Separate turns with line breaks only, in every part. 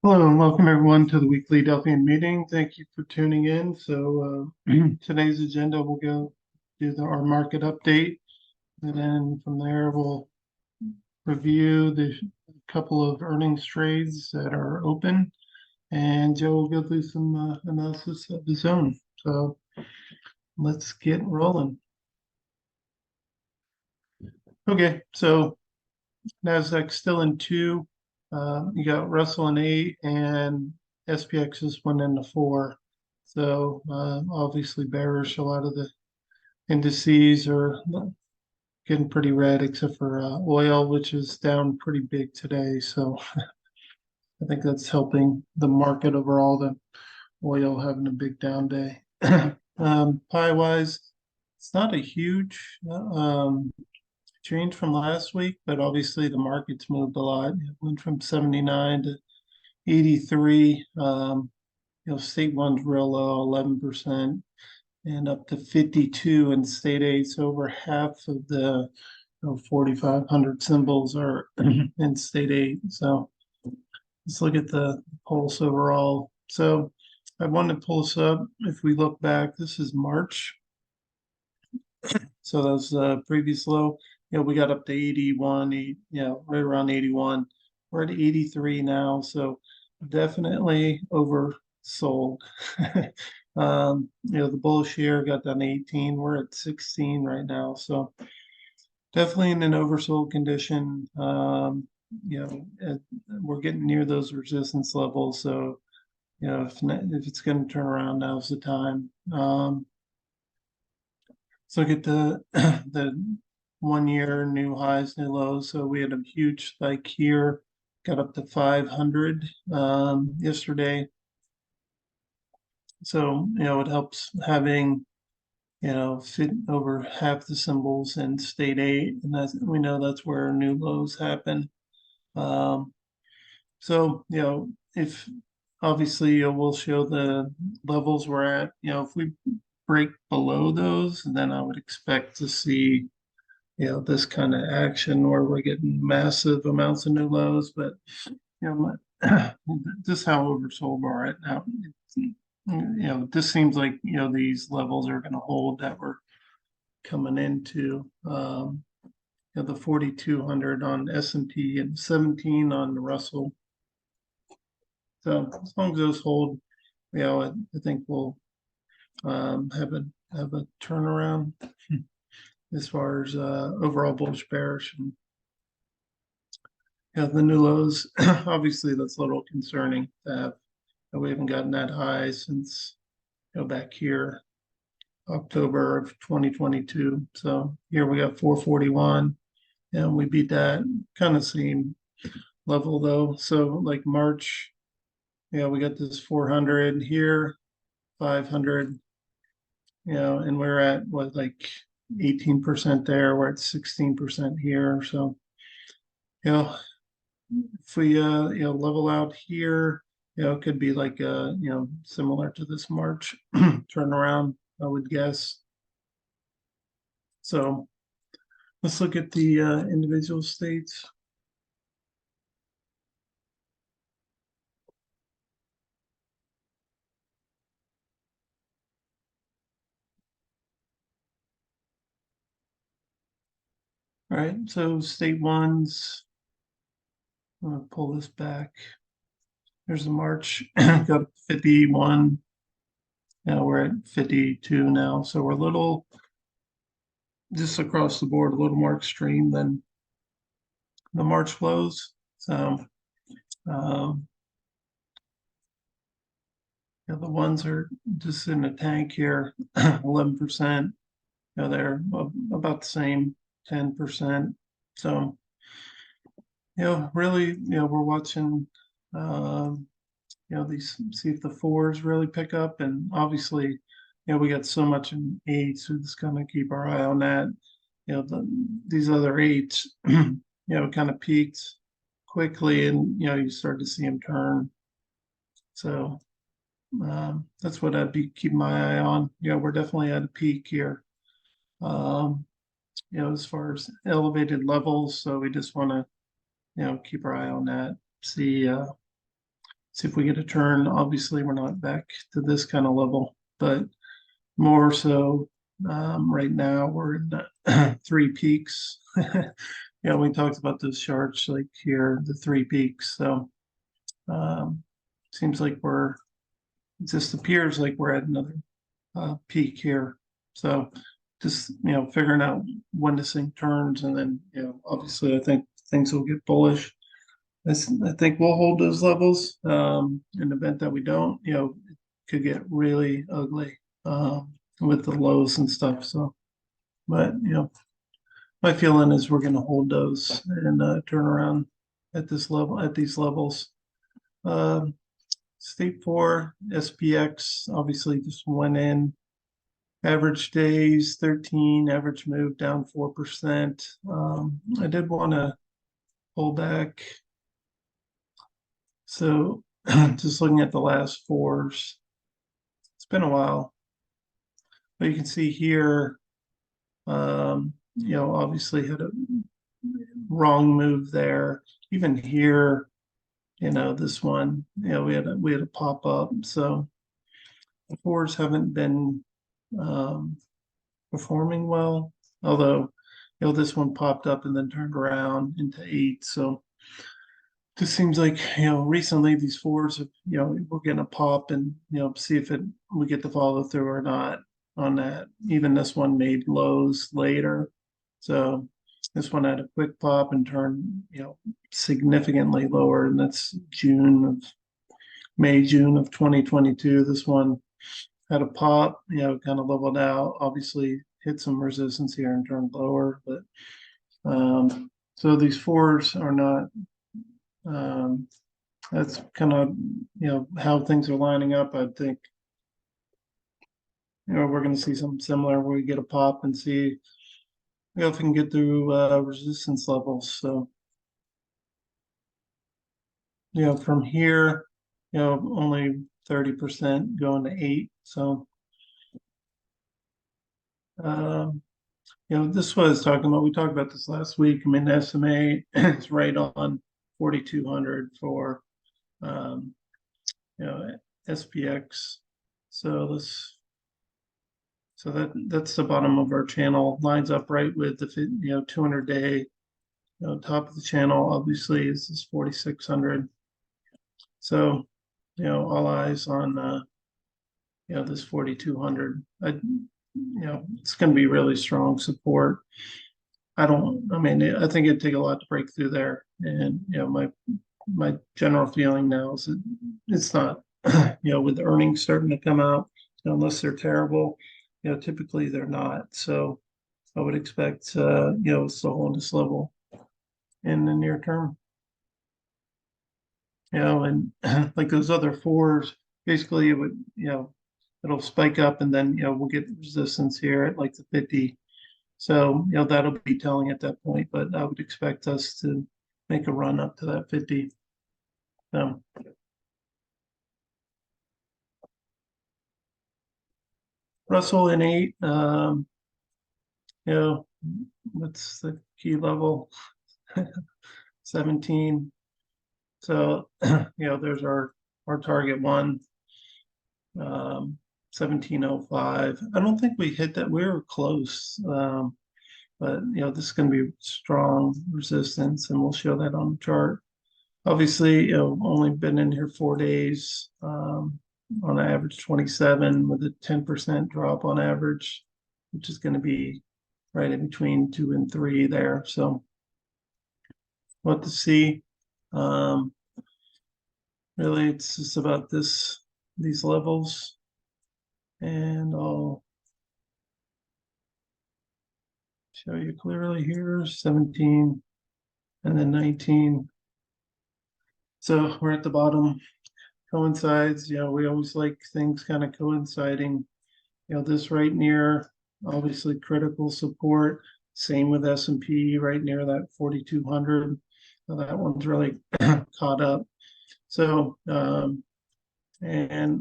Hello and welcome everyone to the weekly Delphian meeting. Thank you for tuning in. So today's agenda, we'll go do our market update, and then from there we'll review the couple of earnings trades that are open, and Joe will go through some analysis of his own. So let's get rolling. Okay, so Nasdaq still in two. You got Russell in eight, and SPX is one in the four. So obviously bearish. A lot of the indices are getting pretty red, except for oil, which is down pretty big today. So I think that's helping the market overall. The oil having a big down day. Pie wise, it's not a huge change from last week, but obviously the market's moved a lot. It went from 79 to 83. State one's real low, 11%, and up to 52 in state eight. So over half of the 4,500 symbols are in state eight. So let's look at the pulse overall. So I wanted to pull this up. If we look back, this is March. So that's the previous low. We got up to 81, right around 81. We're at 83 now. So definitely oversold. The bullish here got down to 18. We're at 16 right now. So definitely in an oversold condition. We're getting near those resistance levels. So, if it's going to turn around, now's the time. So look at the the 1 year new highs, new lows. So we had a huge spike here, got up to 500 yesterday. So it helps having fit over half the symbols in state eight, and we know that's where new lows happen. So if obviously we'll show the levels we're at. If we break below those, then I would expect to see this kind of action where we're getting massive amounts of new lows. But just how oversold we're at now. This seems like these levels are going to hold that we're coming into. The 4,200 on S&P and 17 on the Russell. So as long as those hold, I think we'll have a turnaround as far as overall bullish bearish. And the new lows, obviously that's a little concerning to have. We haven't gotten that high since back here October of 2022. So here we got 441, and we beat that kind of same level though. So like March, we got this 400 here, 500, and we're at what, like 18% there. We're at 16% here. So if we level out here, it could be like similar to this March turnaround, I would guess. So let's look at the individual states. All right, so state ones, I'm gonna pull this back. There's the March, got 51. Now we're at 52 now. So we're a little, just across the board, a little more extreme than the March flows. So um, the ones are just in a tank here, 11%. They're about the same, 10%. So, really, we're watching, these, see if the fours really pick up. And obviously, we got so much in eights, so just kind of keep our eye on that. These other eights, kind of peaked quickly, and you start to see them turn. So that's what I'd be keeping my eye on. We're definitely at a peak here. As far as elevated levels, so we just want to keep our eye on that. See see if we get a turn. Obviously, we're not back to this kind of level, but more so right now we're in the three peaks. Yeah, we talked about those charts like here, the three peaks. So um, seems like it just appears like we're at another peak here. So just, figuring out when this thing turns, and then, obviously I think things will get bullish. I think we'll hold those levels. In the event that we don't, it could get really ugly with the lows and stuff. So, but my feeling is we're going to hold those and turn around at this level, at these levels. Um, State 4, SPX obviously just went in. Average days 13, average move down 4%. I did want to pull back. So just looking at the last fours, it's been a while. But you can see here, obviously had a wrong move there. Even here, this one, we had a pop up. So the fours haven't been performing well, although this one popped up and then turned around into 8. So just seems like recently these fours have, we're getting a pop, and see if we get the follow through or not on that. Even this one made lows later, so this one had a quick pop and turned significantly lower, and that's June of 2022. This one had a pop, kind of leveled out, obviously hit some resistance here and turned lower. But so these fours are not, that's kind of, how things are lining up. I think, we're going to see something similar where we get a pop and see if we can get through resistance levels. So, from here, only 30% going to 8. So, this was talking about, we talked about this last week. I mean, the SMA is right on 4,200 for, SPX. So that's the bottom of our channel, lines up right with the 200-day, top of the channel. Obviously, is this 4,600. So, all eyes on this 4,200. It's going to be really strong support. I think it'd take a lot to break through there. And, my general feeling now is that it's not, with the earnings starting to come out, unless they're terrible, typically they're not. So I would expect, still on this level in the near term. And like those other fours, basically it would, it'll spike up, and then, we'll get resistance here at like the 50. So, that'll be telling at that point, but I would expect us to make a run up to that 50. Russell in 8, what's the key level? 17. So, there's our target one, 1705. I don't think we hit that. We were close. But this is going to be strong resistance, and we'll show that on the chart. Obviously, only been in here 4 days, on average 27, with a 10% drop on average, which is going to be right in between 2 and 3 there. So what to see. Really, it's just about these levels, and I'll show you clearly here, 17 and then 19. So we're at the bottom, coincides. We always like things kind of coinciding. This right near, obviously critical support. Same with S&P, right near that 4,200. That one's really caught up. So, and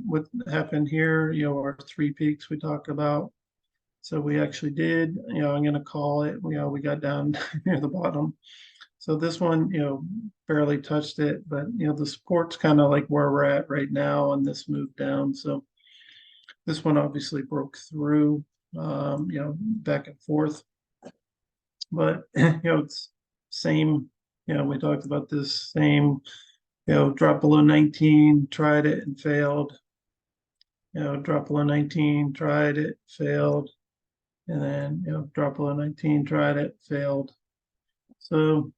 what happened here, our 3 peaks we talked about. So we actually did, I'm going to call it, we got down near the bottom. So this one, barely touched it, but the support's kind of like where we're at right now on this move down. So this one obviously broke through, back and forth, but it's same. We talked about this same, drop below 19, tried it and failed. Drop below 19, tried it, failed, and then drop below 19, tried it, failed. So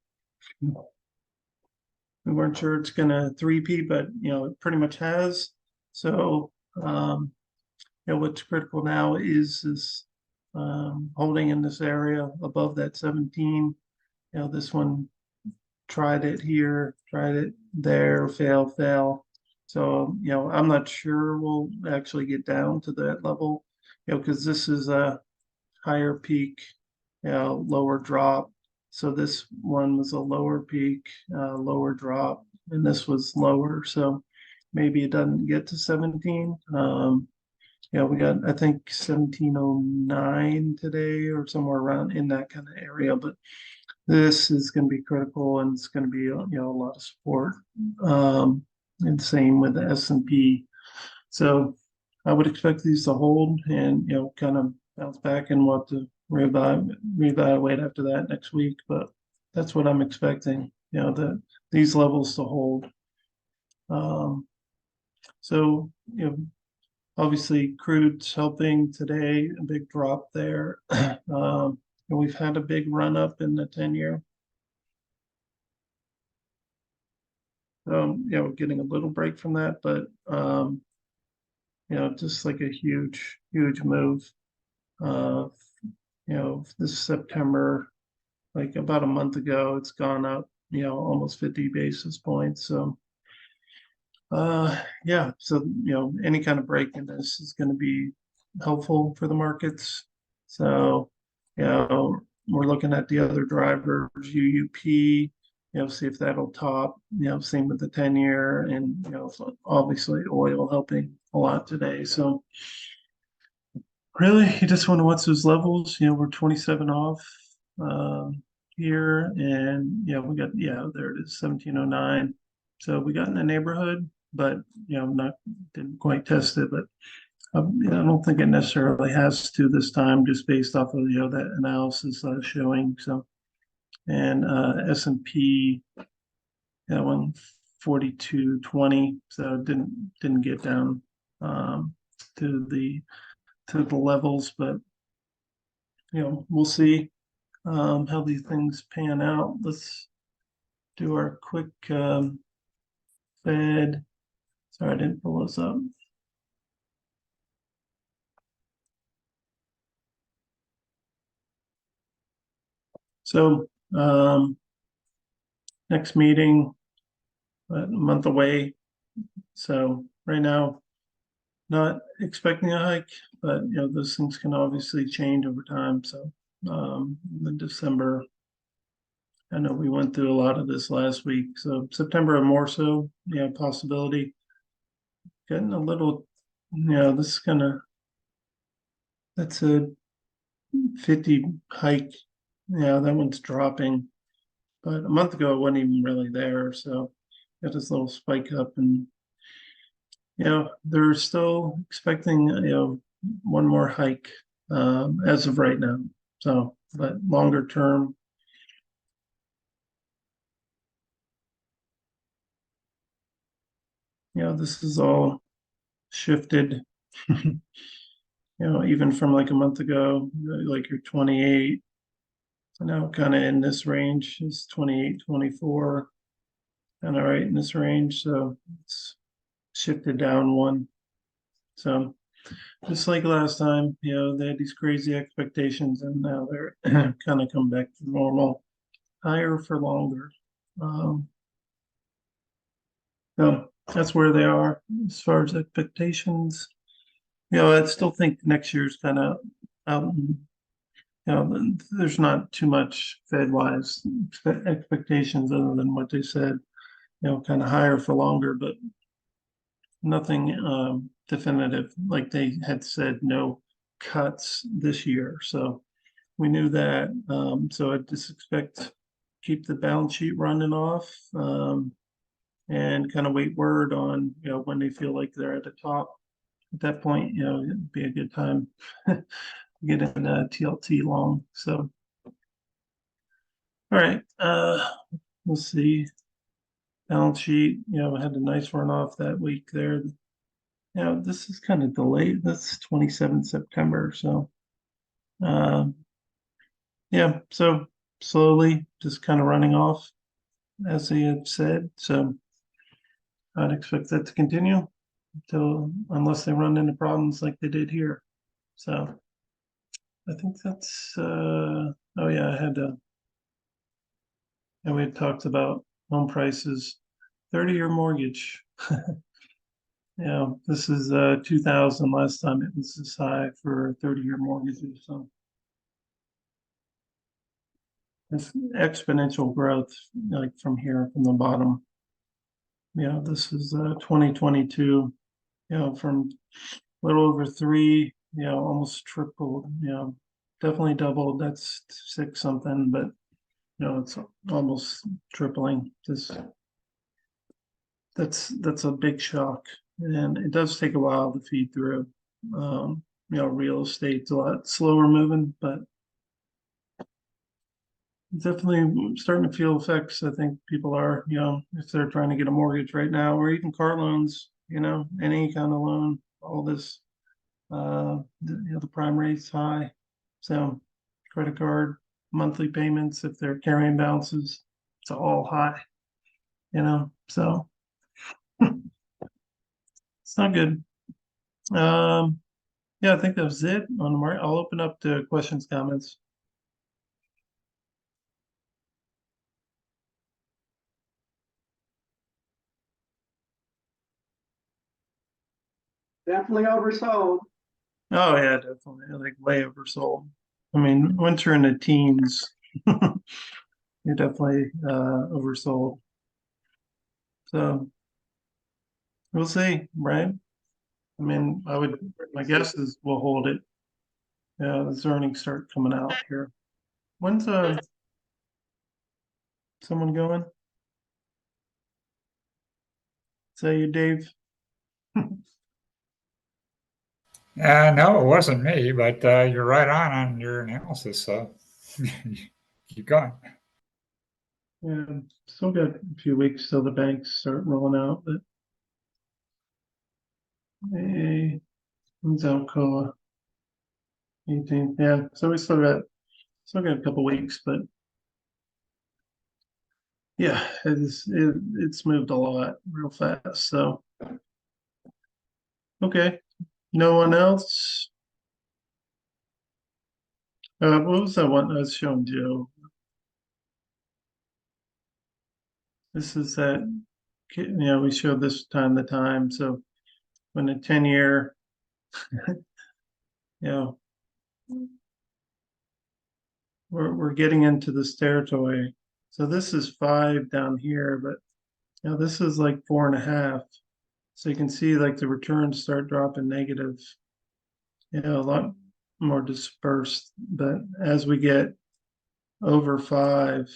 we weren't sure it's gonna three-peat, but it pretty much has. So what's critical now is holding in this area above that 17. This one tried it here, tried it there, fail, fail. So I'm not sure we'll actually get down to that level, because this is a higher peak, lower drop. So this one was a lower peak, lower drop, and this was lower. So maybe it doesn't get to 17. We got, I think, 1709 today or somewhere around in that kind of area. But this is going to be critical, and it's going to be a lot of support. And same with the S&P. So I would expect these to hold and kind of bounce back, and what to reevaluate after that next week. But that's what I'm expecting. That these levels to hold. So obviously crude's helping today, a big drop there. And we've had a big run up in the 10-year. We're getting a little break from that, but just like a huge, huge move. This September, like about a month ago, it's gone up, almost 50 basis points. So yeah, so any kind of break in this is going to be helpful for the markets. So we're looking at the other drivers, UUP, see if that'll top, same with the 10-year, and so obviously oil helping a lot today. So really, you just want to watch those levels. We're 27 off here, and we got, there it is, 1709. So we got in the neighborhood, but not didn't quite test it. But I don't think it necessarily has to this time, just based off of that analysis showing. So, and S&P, that one 4220. So it didn't get down to the levels, but we'll see how these things pan out. Let's do our quick Fed. Sorry, I didn't pull this up. So next meeting, a month away. So right now, not expecting a hike, but those things can obviously change over time. So in December, I know we went through a lot of this last week. So September and more so, possibility. Getting a little, this is that's a 50 hike. That one's dropping. But a month ago, it wasn't even really there. So got this little spike up, and they're still expecting one more hike as of right now. So, but longer term, this is all shifted. Even from like a month ago, like you're 28. So now kind of in this range is 28, 24, kind of right in this range. So it's shifted down one. So just like last time, they had these crazy expectations, and now they're kind of come back to normal, higher for longer. So that's where they are as far as expectations. I still think next year's kind of out. There's not too much Fed-wise expectations other than what they said. Kind of higher for longer, but nothing definitive. Like they had said, no cuts this year. So we knew that. So I just expect keep the balance sheet running off, and kind of wait word on, when they feel like they're at the top. At that point, it'd be a good time to get in a TLT long. So, all right, let's see. Balance sheet, had a nice run off that week there. This is kind of delayed. That's 27th September. So, um, yeah, so slowly just kind of running off, as they had said. So I'd expect that to continue unless they run into problems like they did here. So I think that's, oh yeah, and we had talked about home prices, 30-year mortgage. This is 2000 last time it was this high for 30-year mortgages. So it's exponential growth, like from here, from the bottom. This is 2022, from a little over three, almost tripled, definitely doubled. That's six something, but it's almost tripling. That's a big shock, and it does take a while to feed through. Real estate's a lot slower moving, but definitely starting to feel effects. I think people are, if they're trying to get a mortgage right now, or even car loans, any kind of loan, all this, the prime rate's high. So credit card monthly payments, if they're carrying balances, it's all high, so it's not good. Yeah, I think that was it on the market. I'll open up to questions, comments.
Definitely oversold.
Oh yeah, definitely. Like way oversold. I mean, once you're in the teens, you're definitely oversold. So we'll see, right? I mean, my guess is we'll hold it. Yeah, as earnings start coming out here. When's someone going? Say you, Dave.
No, it wasn't me, but you're right on your analysis. So keep going.
Yeah, still got a few weeks till the banks start rolling out, but hey, when's Alcoa? 18th. Yeah, so we still got a couple weeks, but yeah, it's moved a lot real fast. So okay, no one else. What was that one I was showing Joe? This is that, we showed this time to time. So when the 10-year, you know, we're getting into this territory. So this is 5 down here, but this is like 4.5. So you can see like the returns start dropping negative, a lot more dispersed. But as we get over 5,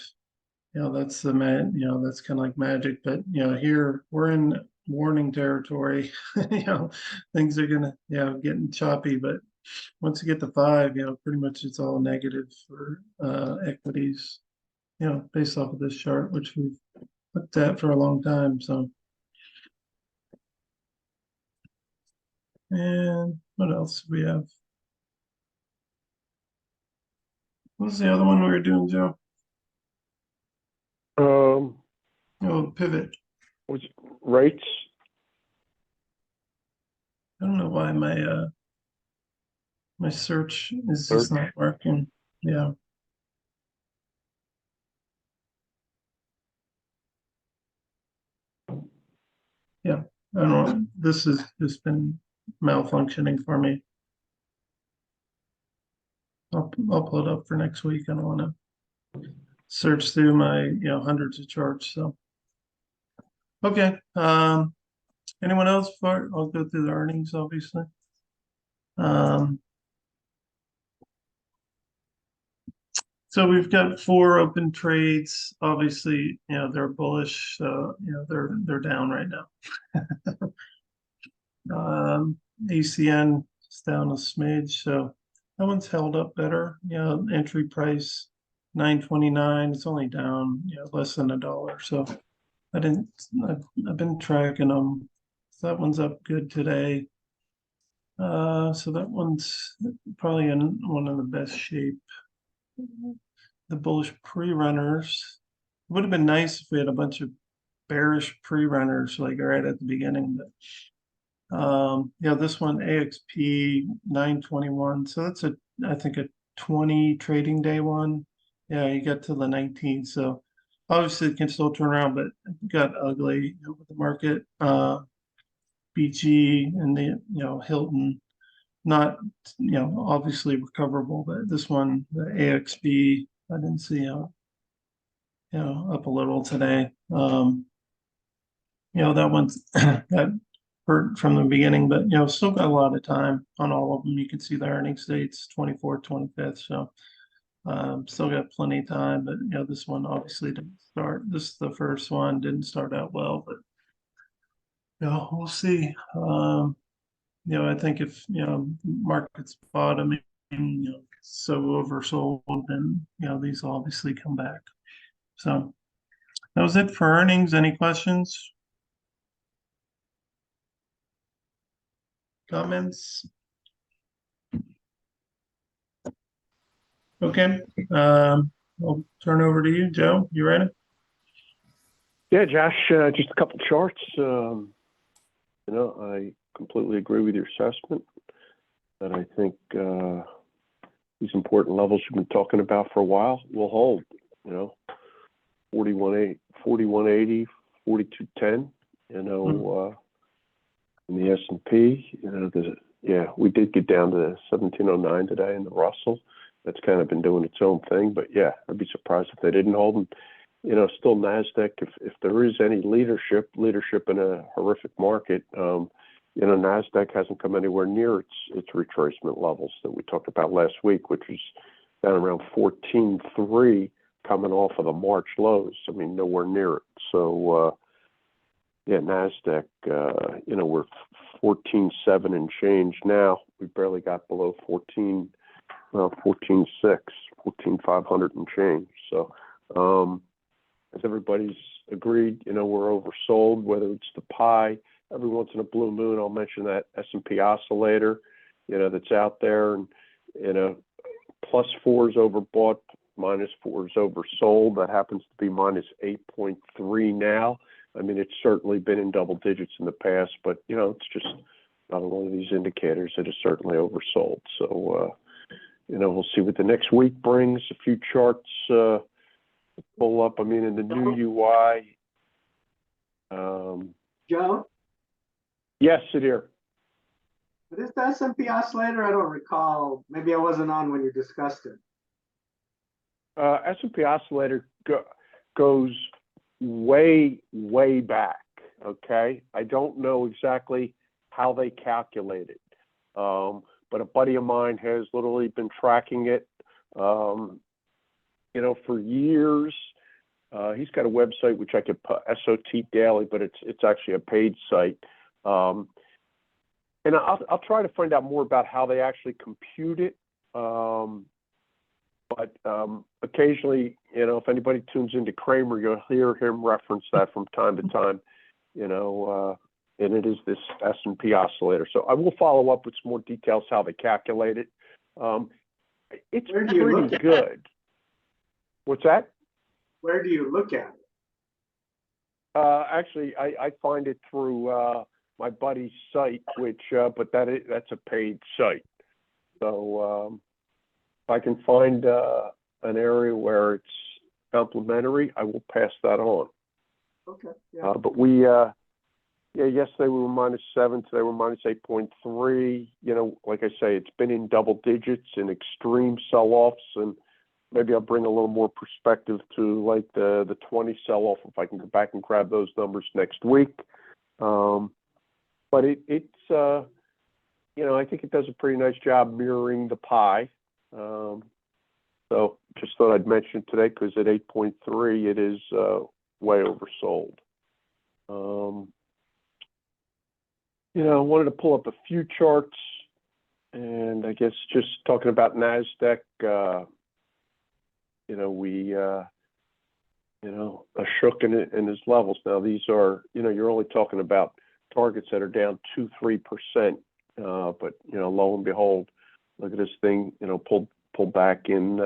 that's that's kind of like magic. But here we're in warning territory. Things are gonna, getting choppy. But once you get to 5, pretty much it's all negative for equities. Based off of this chart, which we've looked at for a long time. So, and what else do we have? What was the other one we were doing, Joe? Oh, pivot.
Was rates.
I don't know why my search is just not working. Yeah. Yeah. I don't know. This has just been malfunctioning for me. I'll pull it up for next week. I don't want to search through my hundreds of charts. So okay. Anyone else? I'll go through the earnings, obviously. So we've got 4 open trades. Obviously, they're bullish, so they're down right now. ACN is down a smidge, so that one's held up better. Entry price 9.29. It's only down, less than $1. So I didn't. I've been tracking them. So that one's up good today. So that one's probably in one of the best shape. The bullish pre-runners. It would have been nice if we had a bunch of bearish pre-runners like right at the beginning, but this one AXP 921. So that's I think a 20 trading day one. Yeah, you get to the 19th. So obviously it can still turn around, but it got ugly with the market. BG and the Hilton, not obviously recoverable, but this one, the AXB, I didn't see up a little today. That one's got hurt from the beginning, but still got a lot of time on all of them. You can see the earnings dates 24th, 25th. So still got plenty of time, but this one obviously didn't start. This is the first one, didn't start out well, but we'll see. I think if market's bottoming, so oversold, then these will obviously come back. So that was it for earnings. Any questions? Comments? Okay. I'll turn over to you, Joe. You ready?
Yeah, Josh, just a couple charts. I completely agree with your assessment that I think these important levels you've been talking about for a while will hold, 4180, 4210, in the S&P, we did get down to 1709 today in the Russell. That's kind of been doing its own thing, but yeah, I'd be surprised if they didn't hold them. Still NASDAQ, if there is any leadership in a horrific market, NASDAQ hasn't come anywhere near its retracement levels that we talked about last week, which was down around 14.3 coming off of the March lows. I mean, nowhere near it. So, NASDAQ, we're 14.7 and change now. We barely got below 14, 14.6, 14,500 and change. So, as everybody's agreed, we're oversold, whether it's the pie. Every once in a blue moon, I'll mention that S&P oscillator, that's out there, and, +4 is overbought, -4 is oversold. That happens to be -8.3 now. I mean, it's certainly been in double digits in the past, but, it's just another one of these indicators that is certainly oversold. So, we'll see what the next week brings. A few charts pull up. I mean, in the new UI.
Joe?
Yes, Sudhir.
What is the S&P oscillator? I don't recall. Maybe I wasn't on when you discussed it.
S&P oscillator goes way, way back. Okay. I don't know exactly how they calculate it. But a buddy of mine has literally been tracking it, for years. He's got a website which I could put SOT Daily, but it's actually a paid site. And I'll try to find out more about how they actually compute it. But occasionally, if anybody tunes into Kramer, you'll hear him reference that from time to time, and it is this S&P oscillator. So I will follow up with some more details how they calculate it. It's pretty good. What's that?
Where do you look at it?
Actually, I find it through my buddy's site, which, but that's a paid site. So if I can find an area where it's complimentary, I will pass that on.
Okay. Yeah.
But we, yesterday we were -7, today we're -8.3. Like I say, it's been in double digits in extreme sell-offs, and maybe I'll bring a little more perspective to like the 20 sell-off if I can go back and grab those numbers next week. But it's I think it does a pretty nice job mirroring the pie. So just thought I'd mention today because at 8.3, it is way oversold. I wanted to pull up a few charts, and I guess just talking about NASDAQ, we, are shook in its levels. Now, these are, you're only talking about targets that are down 2-3%. But, lo and behold, look at this thing, pulled back in,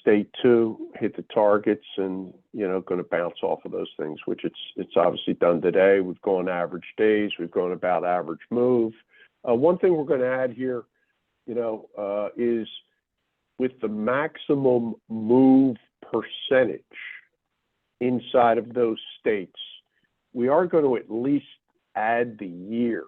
state 2, hit the targets, and, going to bounce off of those things, which it's obviously done today. We've gone average days. We've gone about average move. One thing we're going to add here, is with the maximum move percentage inside of those states, we are going to at least add the year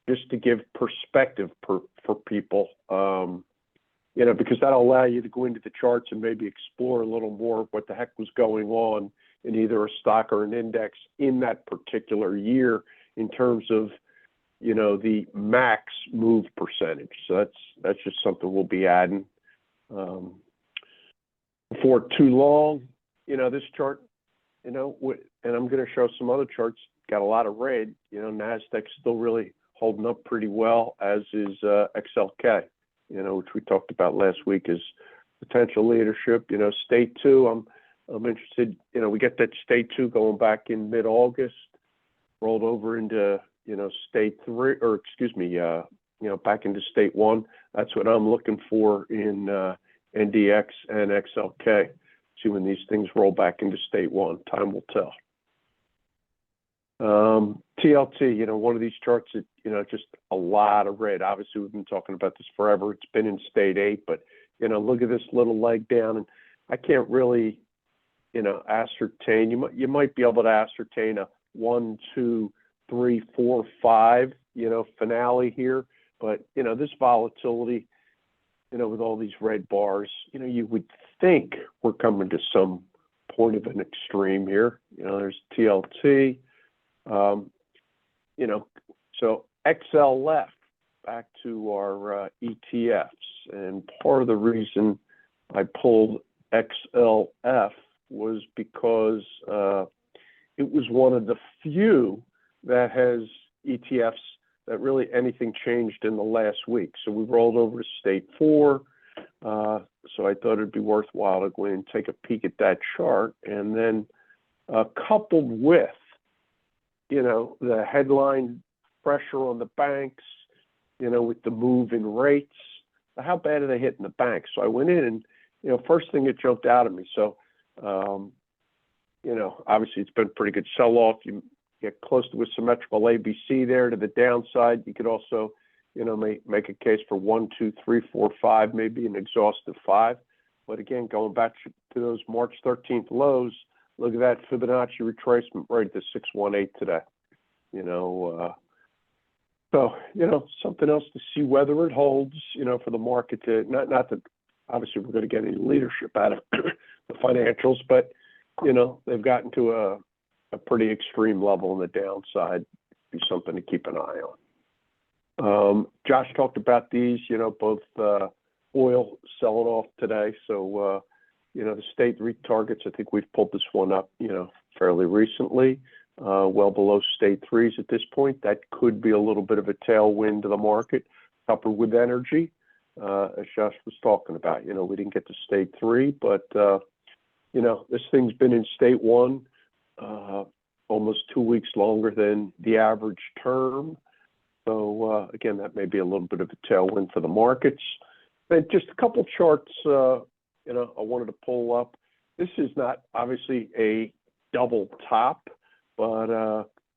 just to give perspective for people, because that'll allow you to go into the charts and maybe explore a little more of what the heck was going on in either a stock or an index in that particular year in terms of, the max move percentage. So that's just something we'll be adding. Before too long, this chart, and I'm going to show some other charts, got a lot of red. NASDAQ's still really holding up pretty well, as is XLK, which we talked about last week as potential leadership. State 2, I'm interested. We get that state 2 going back in mid-August, rolled over into, state 3, or excuse me, back into state 1. That's what I'm looking for in NDX and XLK. See when these things roll back into state 1. Time will tell. TLT, one of these charts that, just a lot of red. Obviously, we've been talking about this forever. It's been in state 8, but, look at this little leg down, and I can't really, ascertain. You might be able to ascertain a 1, 2, 3, 4, 5, finale here, but, this volatility, with all these red bars, you would think we're coming to some point of an extreme here. There's TLT. So XLF, back to our ETFs, and part of the reason I pulled XLF was because it was one of the few that has ETFs that really anything changed in the last week. So we rolled over to state 4. So I thought it'd be worthwhile to go in and take a peek at that chart, and then coupled with the headline pressure on the banks, with the move in rates, how bad are they hitting the banks? So I went in and, first thing that jumped out at me. So, obviously it's been a pretty good sell-off. You get close to a symmetrical ABC there to the downside. You could also, make a case for 1, 2, 3, 4, 5, maybe an exhaustive 5. But again, going back to those March 13th lows, look at that Fibonacci retracement right at the 618 today. So, something else to see whether it holds, for the market to, not that obviously we're going to get any leadership out of the financials, but, they've gotten to a pretty extreme level on the downside. Be something to keep an eye on. Josh talked about these, both oil selling off today. So, the state 3 targets, I think we've pulled this one up, fairly recently, well below state 3s at this point. That could be a little bit of a tailwind to the market, coupled with energy, as Josh was talking about. We didn't get to state 3, but, this thing's been in state 1 almost 2 weeks longer than the average term. So, again, that may be a little bit of a tailwind for the markets. And just a couple charts, I wanted to pull up. This is not obviously a double top, but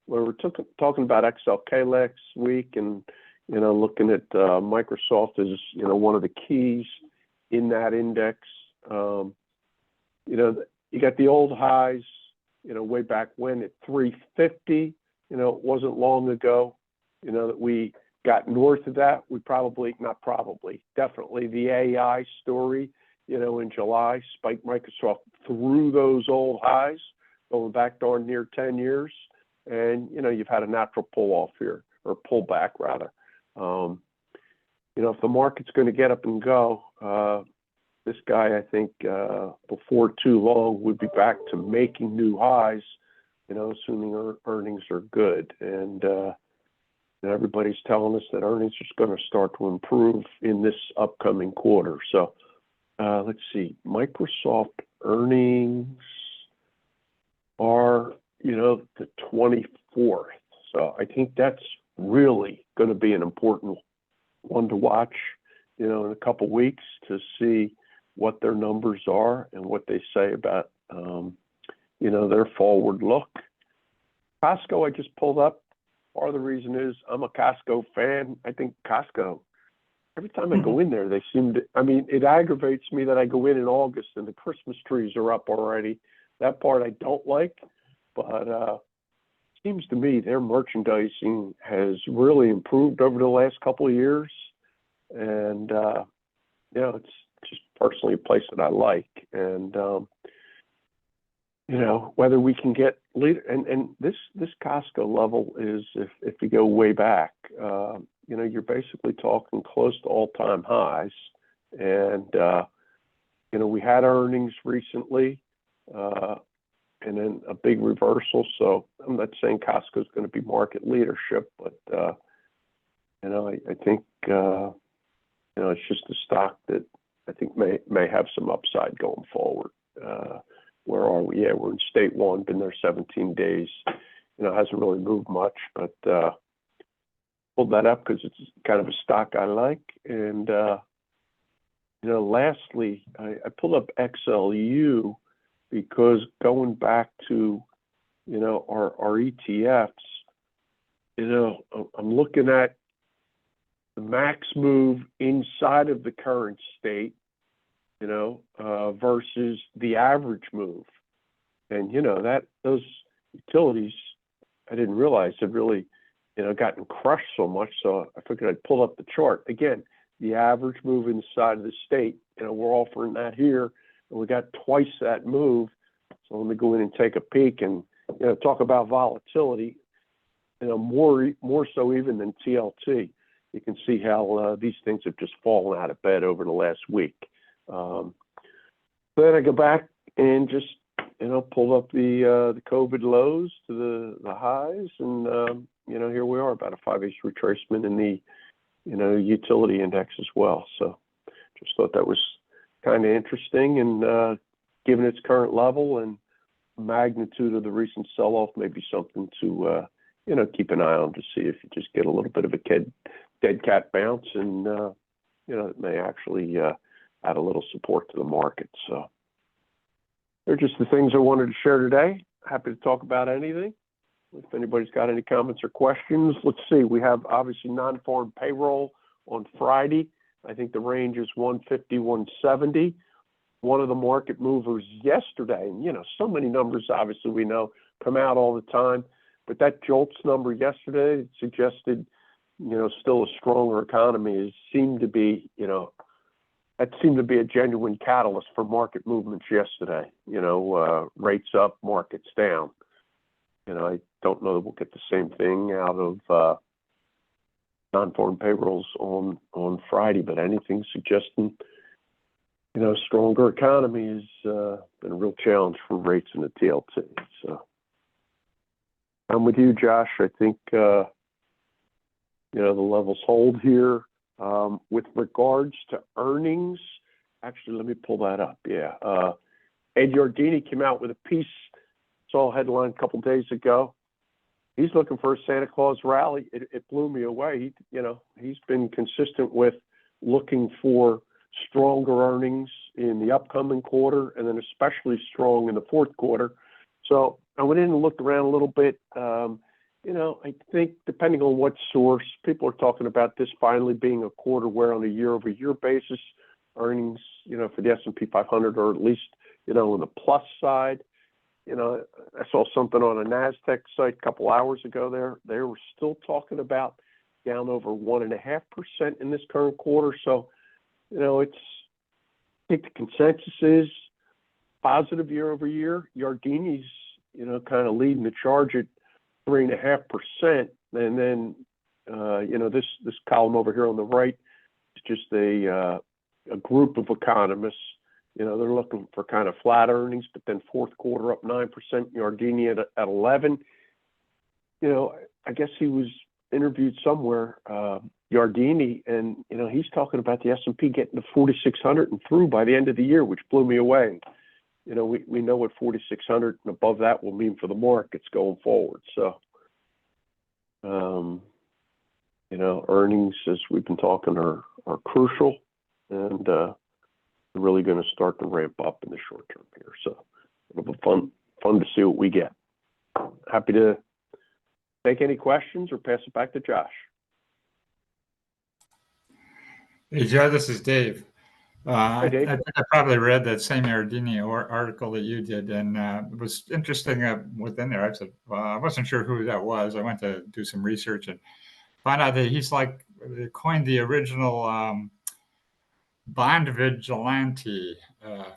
when we're talking about XLK last week and, looking at Microsoft as, one of the keys in that index, you got the old highs, way back when at 350, it wasn't long ago, that we got north of that. We definitely the AI story, in July, spiked Microsoft through those old highs, going back darn near 10 years. And, you've had a natural pull off here, or pullback rather. If the market's going to get up and go, this guy, I think, before too long would be back to making new highs, assuming earnings are good. And everybody's telling us that earnings are going to start to improve in this upcoming quarter. So let's see, Microsoft earnings are, the 24th. So I think that's really going to be an important one to watch, in a couple weeks to see what their numbers are and what they say about, their forward look. Costco, I just pulled up. Part of the reason is I'm a Costco fan. I think Costco, every time I go in there, they seem to, it aggravates me that I go in August and the Christmas trees are up already. That part I don't like, but seems to me their merchandising has really improved over the last couple of years. And, it's just personally a place that I like. And, whether we can get leader and this Costco level is, if you go way back, you're basically talking close to all-time highs. And, we had earnings recently, and then a big reversal. So I'm not saying Costco is going to be market leadership, but, I think, it's just a stock that I think may have some upside going forward. Where are we? Yeah, we're in state one, been there 17 days. Hasn't really moved much, but pulled that up because it's kind of a stock I like. And, lastly, I pulled up XLU because going back to, our ETFs, I'm looking at the max move inside of the current state, versus the average move. And, that those utilities, I didn't realize had really, gotten crushed so much. So I figured I'd pull up the chart. Again, the average move inside of the state, we're offering that here, and we got twice that move. So let me go in and take a peek and, talk about volatility, more so even than TLT. You can see how these things have just fallen out of bed over the last week. Then I go back and just, pulled up the COVID lows to the highs. And, here we are, about a 5/8 retracement in the, utility index as well. So just thought that was kind of interesting. And given its current level and magnitude of the recent sell-off, maybe something to, keep an eye on to see if you just get a little bit of a dead cat bounce, and it may actually add a little support to the market. So they're just the things I wanted to share today. Happy to talk about anything. If anybody's got any comments or questions, let's see. We have obviously non-farm payroll on Friday. I think the range is 150, 170. One of the market movers yesterday, and so many numbers obviously we know come out all the time, but that JOLTS number yesterday suggested still a stronger economy seemed to be a genuine catalyst for market movements yesterday. Rates up, markets down. I don't know that we'll get the same thing out of non-farm payrolls on Friday, but anything suggesting, stronger economy has been a real challenge for rates in the TLT. So I'm with you, Josh. I think, the levels hold here. With regards to earnings, actually, let me pull that up. Yeah. Ed Yardeni came out with a piece, saw a headline a couple days ago. He's looking for a Santa Claus rally. It blew me away. He's been consistent with looking for stronger earnings in the upcoming quarter, and then especially strong in the fourth quarter. So I went in and looked around a little bit. I think depending on what source, people are talking about this finally being a quarter where on a year-over-year basis, earnings, for the S&P 500 are at least, on the plus side. I saw something on a NASDAQ site a couple hours ago there. They were still talking about down over 1.5% in this current quarter. So, I think the consensus is positive year over year. Yardeni's, kind of leading the charge at 3.5%. And then, this column over here on the right is just a group of economists They're looking for kind of flat earnings, but then fourth quarter up 9%, Yardini at 11. I guess he was interviewed somewhere, Yardini, and he's talking about the S&P getting to 4,600 and through by the end of the year, which blew me away. We know what 4,600 and above that will mean for the markets going forward. So, earnings, as we've been talking, are crucial, and they're really going to start to ramp up in the short term here. So it'll be fun to see what we get. Happy to take any questions or pass it back to Josh.
Hey, Joe, this is Dave.
Hi, Dave.
I think I probably read that same Ardini article that you did, and it was interesting within there. I said, well, I wasn't sure who that was. I went to do some research and found out that he's like coined the original bond vigilante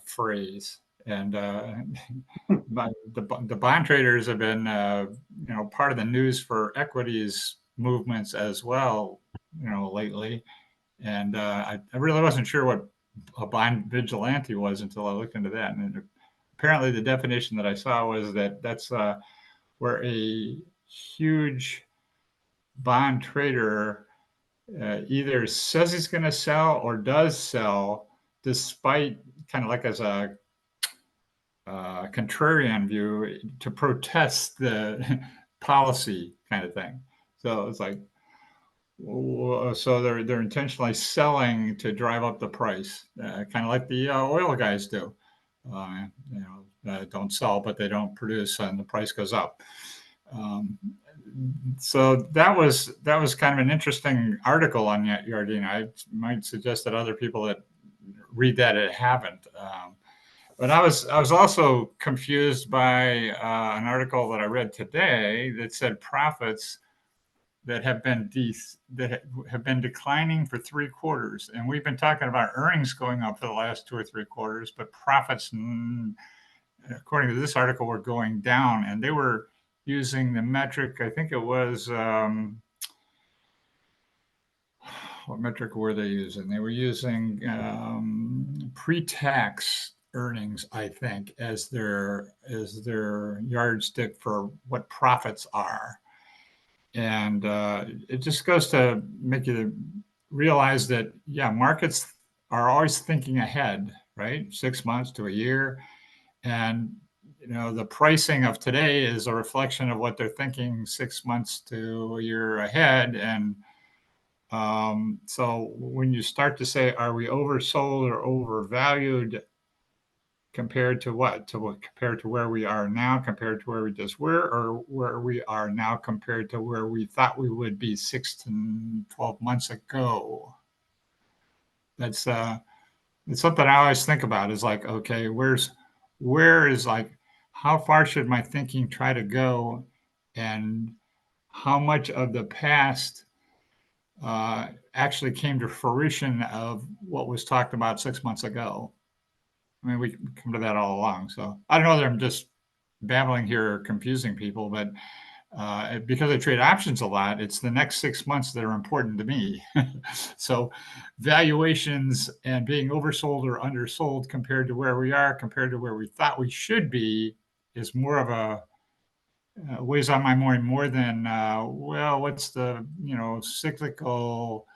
phrase. And the bond traders have been, part of the news for equities movements as well, lately. And I really wasn't sure what a bond vigilante was until I looked into that. And apparently the definition that I saw was that's where a huge bond trader either says he's going to sell or does sell, despite kind of like as a contrarian view, to protest the policy kind of thing. So it's like, so they're intentionally selling to drive up the price, kind of like the oil guys do. Don't sell, but they don't produce, and the price goes up. So that was kind of an interesting article on Yardini. I might suggest that other people that read that haven't. But I was also confused by an article that I read today that said profits that have been declining for 3 quarters, and we've been talking about earnings going up for the last 2 or 3 quarters, but profits, according to this article, were going down, and they were using the metric. I think it was what metric were they using? They were using pre-tax earnings, I think, as their yardstick for what profits are. And it just goes to make you realize that, markets are always thinking ahead, right? 6 months to a year. And, the pricing of today is a reflection of what they're thinking 6 months to a year ahead. And so when you start to say, are we oversold or overvalued compared to what? Compared to where we are now, compared to where we just were, or where we are now compared to where we thought we would be 6 to 12 months ago? It's something I always think about, is like, okay, where is like, how far should my thinking try to go, and how much of the past actually came to fruition of what was talked about 6 months ago? I mean, we come to that all along. So I don't know that I'm just babbling here or confusing people, but because I trade options a lot, it's the next 6 months that are important to me. So valuations and being oversold or undersold compared to where we are, compared to where we thought we should be, is more of a weighs on my mind more than, what's the, cyclical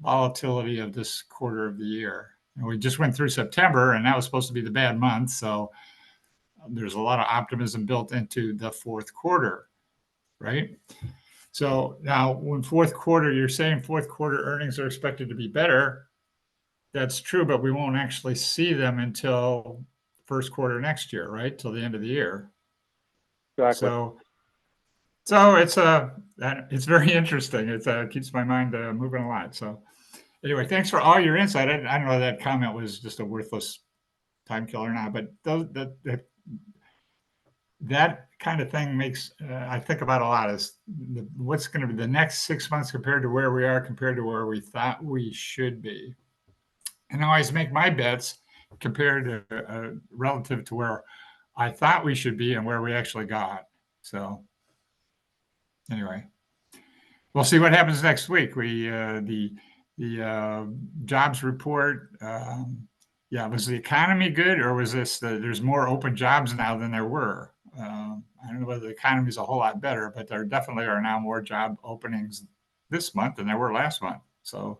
volatility of this quarter of the year. And we just went through September, and that was supposed to be the bad month. So there's a lot of optimism built into the fourth quarter, right? So now when you're saying fourth quarter earnings are expected to be better, that's true, but we won't actually see them until first quarter next year, right? Till the end of the year.
Exactly.
So it's very interesting. It keeps my mind moving a lot. So anyway, thanks for all your insight. I don't know if that comment was just a worthless time killer or not, but that kind of thing makes I think about a lot, is what's going to be the next 6 months compared to where we are, compared to where we thought we should be. And I always make my bets compared to relative to where I thought we should be and where we actually got. So anyway, we'll see what happens next week. The jobs report Yeah, was the economy good, or was this there's more open jobs now than there were? I don't know whether the economy is a whole lot better, but there definitely are now more job openings this month than there were last month. So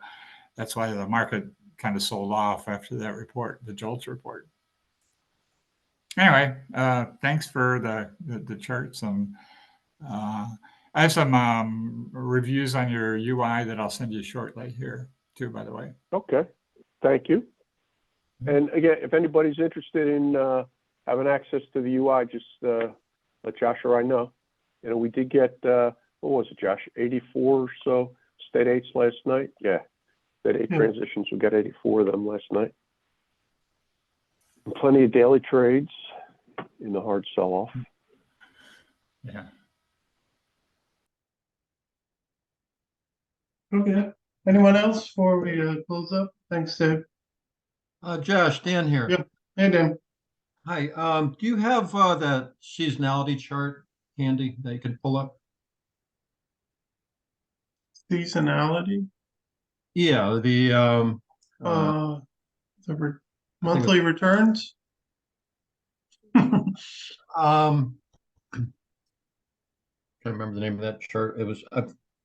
that's why the market kind of sold off after that report, the JOLTS report. Anyway, thanks for the charts. And I have some reviews on your UI that I'll send you shortly here too, by the way.
Okay, thank you. And again, if anybody's interested in having access to the UI, just let Josh or I know. You know, we did get, what was it, Josh, 84 or so state eights last night? Yeah, state eight transitions, we got 84 of them last night. And plenty of daily trades in the hard sell-off.
Yeah.
Okay. Anyone else before we close up? Thanks, Dave.
Josh, Dan here.
Yep. Hey, Dan.
Hi, do you have that seasonality chart handy that you can pull up?
Seasonality.
Yeah,
The monthly returns.
Can't remember the name of that chart. It was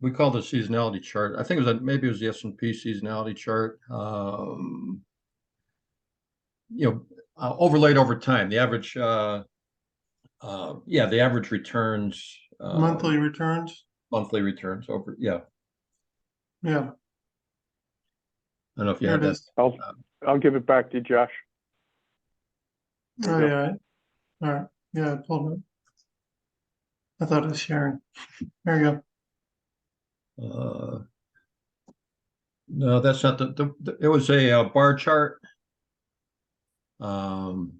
we called it a seasonality chart. I think it was maybe it was the S&P seasonality chart. You know, overlaid over time. The average, yeah, the average returns.
Monthly returns.
Monthly returns over. Yeah,
Yeah.
I don't know if you
There
have
it
that.
is.
I'll give it back to you, Josh.
Oh, yeah. All right. Yeah, I pulled it. I thought it was sharing. There you
go. No, that's not it was a bar chart.
Mm.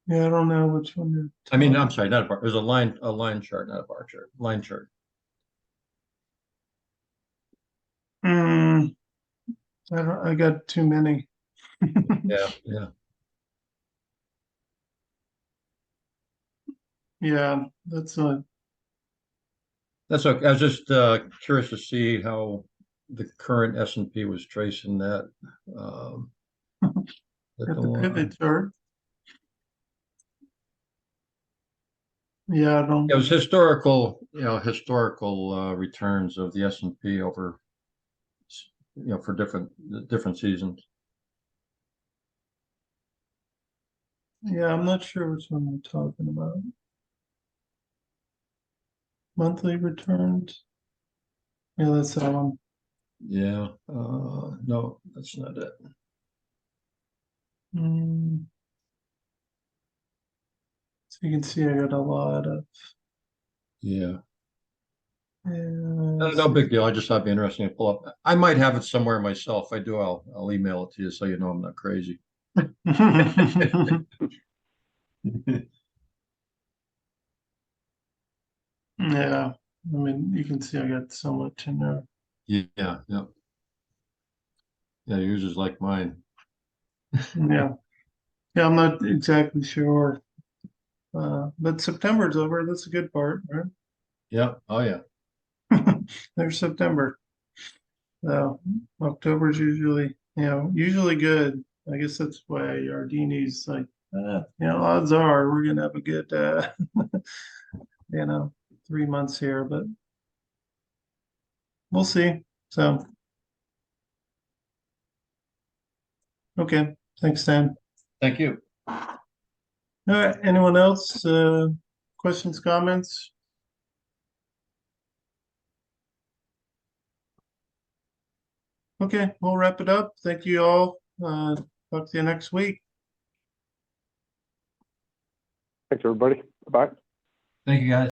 Yeah, I don't know which one you're.
I mean, I'm sorry, not a bar. It was a line chart, not a bar chart. Line chart.
I got too many.
Yeah, yeah.
Yeah, that's a.
That's okay. I was just curious to see how the current S&P was tracing that.
Got the pivot chart. Yeah, I don't.
It was historical, historical returns of the S&P over, for different seasons.
Yeah, I'm not sure which one we're talking about. Monthly returns. Yeah, that's that one.
Yeah. No, that's not it.
So you can see I got a lot of.
Yeah. No big deal. I just thought it'd be interesting to pull up. I might have it somewhere myself. If I do, I'll email it to you so you know I'm not crazy.
Yeah, I mean, you can see I got so much in there.
Yeah, yeah. Yeah, yours is like mine.
Yeah. Yeah, I'm not exactly sure. But September's over. That's a good part, right?
Yeah. Oh, yeah.
There's September. So October's usually, usually good. I guess that's why Ardini's like, odds are we're gonna have a good, 3 months here, but we'll see. So, okay, thanks, Dan.
Thank you.
All right, anyone else? Questions, comments? Okay, we'll wrap it up. Thank you all. Talk to you next week.
Thanks, everybody. Bye-bye.
Thank you, guys.